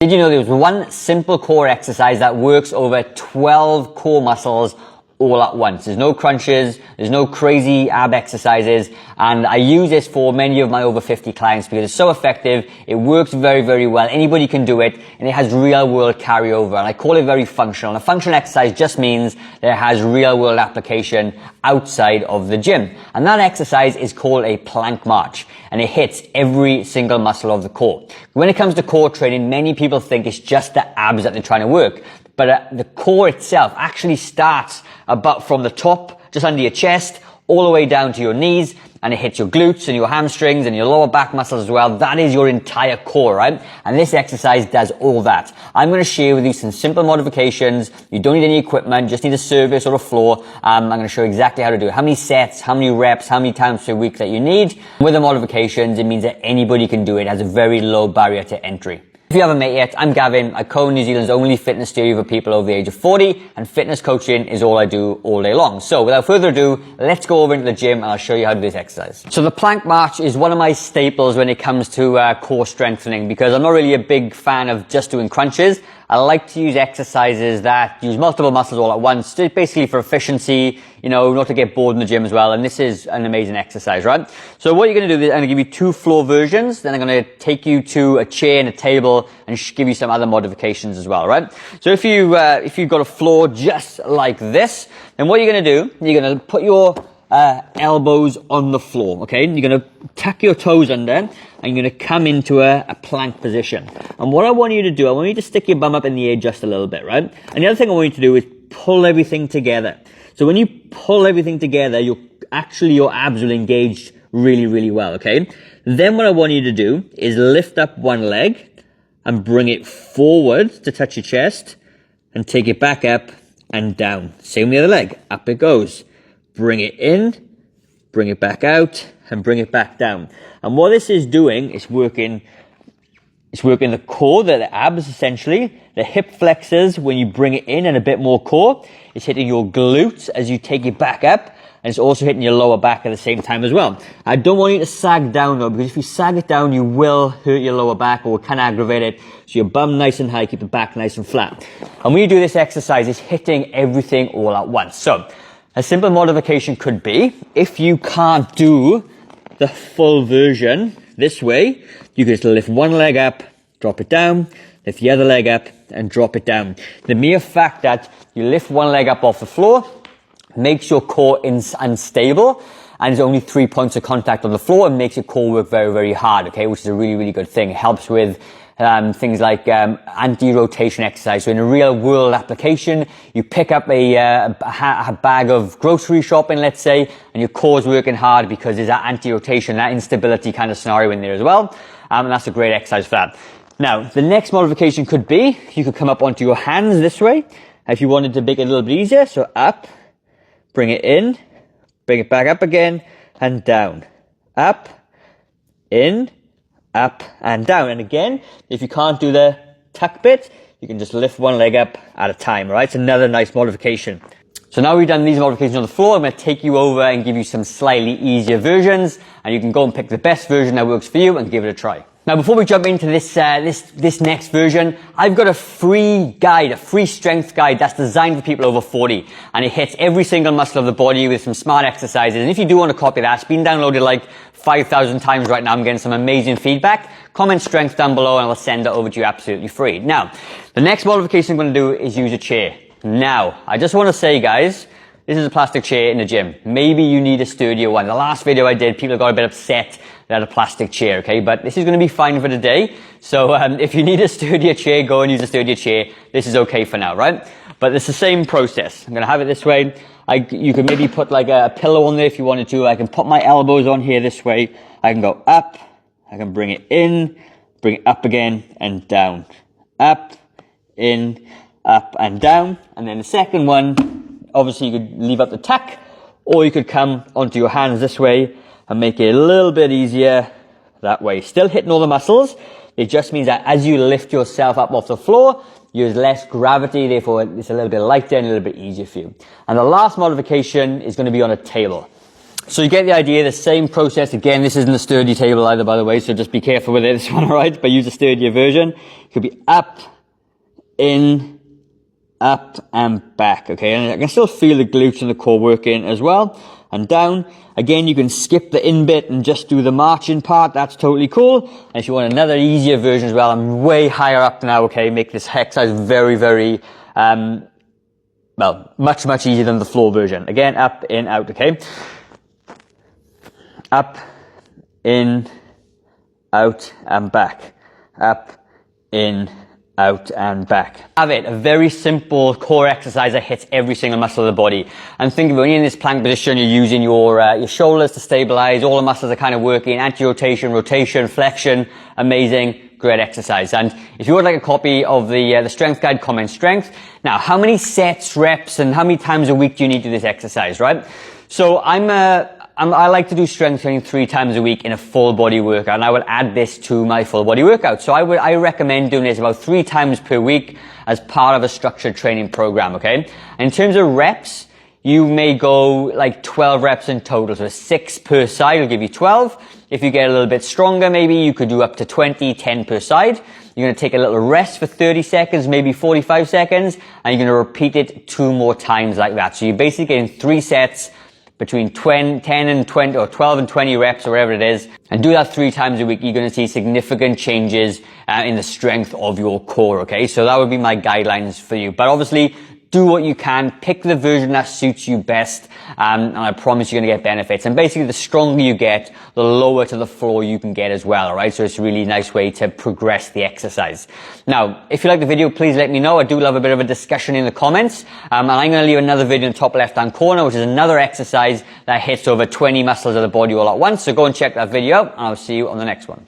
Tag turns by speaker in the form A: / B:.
A: Did you know there was one simple core exercise that works over 12 core muscles all at once? There's no crunches, there's no crazy ab exercises, and I use this for many of my over 50 clients because it's so effective, it works very, very well, anybody can do it, and it has real world carryover, and I call it very functional. A functional exercise just means that it has real world application outside of the gym, and that exercise is called a plank march, and it hits every single muscle of the core. When it comes to core training, many people think it's just the abs that they're trying to work, but the core itself actually starts about from the top, just under your chest, all the way down to your knees, and it hits your glutes and your hamstrings and your lower back muscles as well. That is your entire core, right? And this exercise does all that. I'm going to share with you some simple modifications. You don't need any equipment, just need a surface or a floor. I'm going to show you exactly how to do it. How many sets, how many reps, how many times per week that you need. With the modifications, it means that anybody can do it. It has a very low barrier to entry. If you haven't met yet, I'm Gavin. I co-own New Zealand's only fitness studio for people over the age of 40, and fitness coaching is all I do all day long. So without further ado, let's go over into the gym and I'll show you how to do this exercise. So the plank march is one of my staples when it comes to core strengthening, because I'm not really a big fan of just doing crunches. I like to use exercises that use multiple muscles all at once, basically for efficiency, you know, not to get bored in the gym as well. And this is an amazing exercise, right? So what you're going to do is I'm going to give you two floor versions. Then I'm going to take you to a chair and a table and give you some other modifications as well, right? So if you've got a floor just like this, then what you're going to do, you're going to put your elbows on the floor, okay? You're going to tuck your toes under and you're going to come into a plank position. And what I want you to do, I want you to stick your bum up in the air just a little bit, right? And the other thing I want you to do is pull everything together. So when you pull everything together, your abs will engage really, really well, okay? Then what I want you to do is lift up one leg and bring it forward to touch your chest and take it back up and down. Same with the other leg. Up it goes. Bring it in, bring it back out, and bring it back down. And what this is doing is working the core, the abs essentially, the hip flexors when you bring it in and a bit more core. It's hitting your glutes as you take it back up, and it's also hitting your lower back at the same time as well. I don't want you to sag down though, because if you sag it down, you will hurt your lower back or kind of aggravate it. So your bum nice and high, keep the back nice and flat. And when you do this exercise, it's hitting everything all at once. So a simple modification could be, if you can't do the full version this way, you can just lift one leg up, drop it down, lift the other leg up and drop it down. The mere fact that you lift one leg up off the floor makes your core unstable, and there's only 3 points of contact on the floor and makes your core work very, very hard, okay, which is a really, really good thing. It helps with things like anti-rotation exercise. So in a real world application, you pick up a bag of grocery shopping, let's say, and your core's working hard because there's that anti-rotation, that instability kind of scenario in there as well. And that's a great exercise for that. Now, the next modification could be, you could come up onto your hands this way, if you wanted to make it a little bit easier. So up, bring it in, bring it back up again, and down. Up, in, up and down. And again, if you can't do the tuck bit, you can just lift one leg up at a time, right? It's another nice modification. So now we've done these modifications on the floor, I'm going to take you over and give you some slightly easier versions, and you can go and pick the best version that works for you and give it a try. Now, before we jump into this next version, I've got a free guide, a free strength guide that's designed for people over 40, and it hits every single muscle of the body with some smart exercises. And if you do want to copy that, it's been downloaded like 5,000 times right now. I'm getting some amazing feedback. Comment strength down below and I'll send it over to you absolutely free. Now, the next modification I'm going to do is use a chair. Now, I just want to say, guys, this is a plastic chair in the gym. Maybe you need a sturdier one. The last video I did, people got a bit upset that a plastic chair, okay? But this is going to be fine for today. So if you need a sturdier chair, go and use a sturdier chair. This is okay for now, right? But it's the same process. I'm going to have it this way. You could maybe put like a pillow on there if you wanted to. I can put my elbows on here this way. I can go up. I can bring it in, bring it up again and down. Up, in, up and down. And then the second one, obviously you could leave up the tuck, or you could come onto your hands this way and make it a little bit easier that way. Still hitting all the muscles. It just means that as you lift yourself up off the floor, you use less gravity, therefore it's a little bit lighter and a little bit easier for you. And the last modification is going to be on a table. So you get the idea, the same process. Again, this isn't a sturdy table either, by the way, so just be careful with it, this one, alright? But use a sturdier version. It could be up, in, up, and back, okay? And I can still feel the glutes and the core working as well. And down. Again, you can skip the in bit and just do the marching part. That's totally cool. And if you want another easier version as well, I'm way higher up now, okay? Make this exercise very, very, well, much, much easier than the floor version. Again, up, in, out, okay? Up, in, out, and back. Up, in, out, and back. Have it, a very simple core exercise that hits every single muscle of the body. And think of it, when you're in this plank position, you're using your shoulders to stabilize, all the muscles are kind of working, anti-rotation, rotation, flexion, amazing, great exercise. And if you would like a copy of the strength guide, comment strength. Now, how many sets, reps, and how many times a week do you need to do this exercise, right? So I like to do strength training 3 times a week in a full body workout, and I will add this to my full body workout. So I recommend doing this about 3 times per week as part of a structured training program, okay? In terms of reps, you may go like 12 reps in total, so 6 per side will give you 12. If you get a little bit stronger, maybe you could do up to 20, 10 per side. You're going to take a little rest for 30 seconds, maybe 45 seconds, and you're going to repeat it 2 more times like that. So you're basically getting 3 sets between 10 and 20 or 12 and 20 reps or whatever it is, and do that 3 times a week. You're going to see significant changes in the strength of your core, okay? So that would be my guidelines for you. But obviously, do what you can, pick the version that suits you best, and I promise you're going to get benefits. And basically, the stronger you get, the lower to the floor you can get as well, alright? So it's a really nice way to progress the exercise. Now, if you like the video, please let me know. I do love a bit of a discussion in the comments. And I'm going to leave another video in the top left-hand corner, which is another exercise that hits over 20 muscles of the body all at once. So go and check that video out, and I'll see you on the next one.